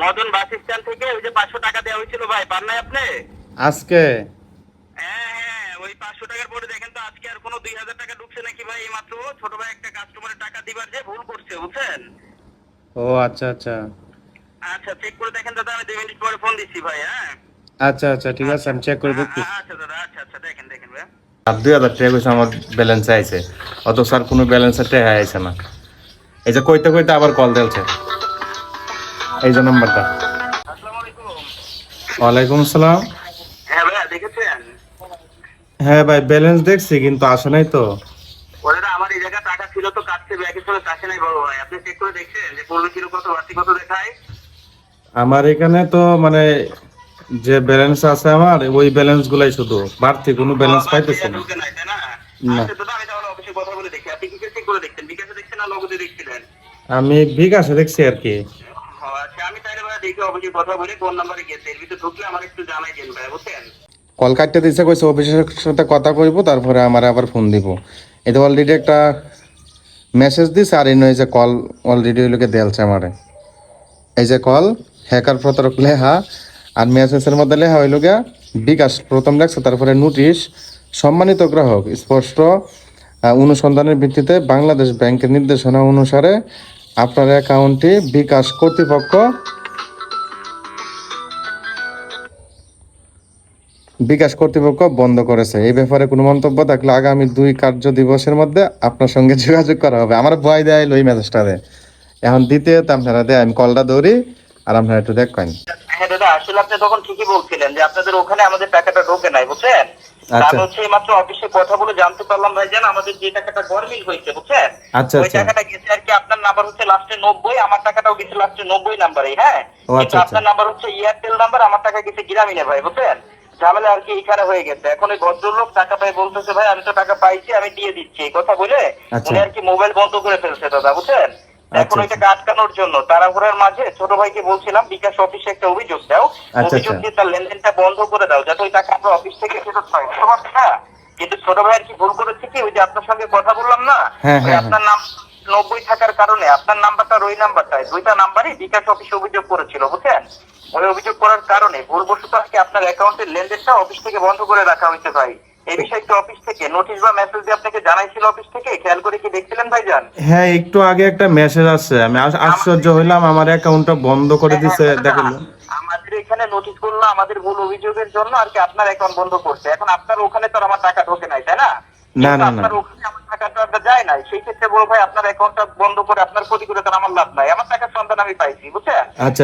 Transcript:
Madan bus stand থেকে ওই যে 500 টাকা দেওয়া হয়েছিল ভাই, পান নাই আপনি? আজকে? হ্যাঁ হ্যাঁ, ওই 500 টাকার পরে দেখেন তো আজকে আর কোনো 2000 টাকা ঢুকছে নাকি ভাই। এই মাত্র ছোট ভাই একটা কাস্টমারের টাকা দিবার যে ভুল করছে, বুঝছেন? ও আচ্ছা আচ্ছা। আচ্ছা চেক করে দেখেন দাদা, আমি 2 মিনিট পরে ফোন দিচ্ছি ভাই। হ্যাঁ আচ্ছা আচ্ছা ঠিক আছে, আচ্ছা আমি চেক করে দেখতেছি। আচ্ছা দাদা, আচ্ছা আচ্ছা, দেখেন দেখেন ভাই। আর 2000 টাকা কইছে আমার ব্যালেন্স আইছে, অত স্যার কোনো ব্যালেন্সের টাকা আইছে না। এই যে কইতে কইতে আবার কল দিয়েছে, এই যে নাম্বারটা। আসসালামু আলাইকুম। ওয়ালাইকুম আসসালাম। হ্যাঁ ভাইয়া, দেখেছেন? হ্যাঁ ভাই, ব্যালেন্স দেখছি কিন্তু আসে নাই তো। ওদের আমার এই জায়গায় টাকা ছিল তো কাটছে, ব্যাগের সঙ্গে কাছে নাই বড় ভাই। আপনি চেক করে দেখছেন যে পূর্বে ছিল কত, বাড়তি কত দেখায়? আমার এখানে তো মানে যে ব্যালেন্স আছে আমার ওই ব্যালেন্স গুলাই, শুধু বাড়তি কোনো ব্যালেন্স বাড়তি পাইতেছি না। ঢুকে নাই, তাই না? না, আচ্ছা দাদা, আমি তাহলে অফিসে কথা বলে দেখি। আপনি কিসে চেক করে দেখছেন? বিকাশে দেখছেন না নগদে দেখছিলেন? আমি বিকাশে দেখছি আর কি। আচ্ছা, আমি তাইলে ভাই দেখি অফিসে কথা বলে কোন নাম্বারে গেছে। এর ভিতরে ঢুকলে আমার একটু জানাই দেন ভাই, বুঝছেন? কল কাটতে দিছে, কইছে অফিসের সাথে কথা কইব, তারপরে আমার আবার ফোন দিব। এটা অলরেডি একটা মেসেজ দিছে, আর এই যে কল অলরেডি ওই লোকে দেলছে আমারে। এই যে কল হ্যাকার প্রতারক লেহা, আর মেসেজের মধ্যে লেহা হইল গিয়া বিকাশ প্রথম লেখছে, তারপরে নোটিশ সম্মানিত গ্রাহক স্পষ্ট অনুসন্ধানের ভিত্তিতে বাংলাদেশ ব্যাংকের নির্দেশনা অনুসারে আপনার অ্যাকাউন্টটি বিকাশ কর্তৃপক্ষ বন্ধ করেছে। এই ব্যাপারে কোনো মন্তব্য থাকলে আগামী 2 কার্য দিবসের মধ্যে আপনার সঙ্গে যোগাযোগ করা হবে। আমার ভয় দেয় ওই মেসেজটা দেয়, এখন দ্বিতীয় আপনারা দেয়, আমি কলটা ধরি আর আপনারা একটু দেখেন। হ্যাঁ দাদা, আসলে আপনি তখন ঠিকই বলছিলেন যে আপনাদের ওখানে আমাদের টাকাটা ঢোকে নাই, বুঝছেন? আচ্ছা আমি হচ্ছে মাত্র অফিসে কথা বলে জানতে পারলাম ভাইজান, আমাদের যে টাকাটা গরমিল হয়েছে, বুঝছেন? আচ্ছা ওই আচ্ছা। টাকাটা গেছে আর কি। আপনার নাম্বার হচ্ছে লাস্টে 90, আমার টাকাটাও গেছে লাস্টে 90 নাম্বারে। হ্যাঁ, ও কিন্তু আচ্ছা আচ্ছা আপনার নাম্বার হচ্ছে এয়ারটেল নাম্বার, আমার টাকা গেছে গ্রামীণে ভাই, বুঝছেন? ঝামেলা আর কি এখানে হয়ে গেছে। এখন ওই ভদ্রলোক টাকা পাই বলতেছে ভাই আমি তো টাকা পাইছি, আমি দিয়ে দিচ্ছি, এই কথা বলে আচ্ছা উনি আর কি মোবাইল বন্ধ করে ফেলছে দাদা, বুঝছেন? এখন আচ্ছা ওইটাকে আটকানোর জন্য তাড়াহুড়ার মাঝে ছোট ভাইকে বলছিলাম বিকাশ অফিসে একটা অভিযোগ দাও, আচ্ছা অভিযোগ আচ্ছা। দিয়ে তার লেনদেনটা বন্ধ করে দাও, যাতে ওই টাকা আমরা অফিস থেকে ফেরত পাই, বুঝতে পারছো না? কিন্তু ছোট ভাই আর কি ভুল করেছে কি, ওই যে আপনার সঙ্গে কথা বললাম না, হ্যাঁ ওই হ্যাঁ হ্যাঁ। আপনার নাম 90 থাকার কারণে আপনার নাম্বারটা ওই নাম্বারটায়, দুইটা নাম্বারই বিকাশ অফিসে অভিযোগ করেছিল, বুঝছেন? ওই অভিযোগ করার কারণে ভুলবশত আর কি আপনার অ্যাকাউন্টের লেনদেনটা অফিস থেকে বন্ধ করে রাখা হয়েছে ভাই। এই বিষয়ে কি অফিস থেকে নোটিশ বা মেসেজ দিয়ে আপনাকে জানাইছিল অফিস থেকে? খেয়াল করে কি দেখছিলেন ভাইজান? হ্যাঁ, একটু আগে একটা মেসেজ আসছে, আমি আশ্চর্য হইলাম, আমার অ্যাকাউন্টটা বন্ধ করে দিছে দেখেন। আমাদের এখানে নোটিশ করলো আমাদের ভুল অভিযোগের জন্য আর কি আপনার অ্যাকাউন্ট বন্ধ করছে। এখন আপনার ওখানে তো আর আমার টাকা ঢোকে নাই, তাই না? না কিন্তু না না। আপনার ওখানে আমার টাকাটা যায় নাই, সেই ক্ষেত্রে বড় ভাই আপনার অ্যাকাউন্টটা বন্ধ করে আপনার ক্ষতি করে তার আমার লাভ নাই। আমার টাকার সন্ধান আমি পাইছি, বুঝছেন? আচ্ছা।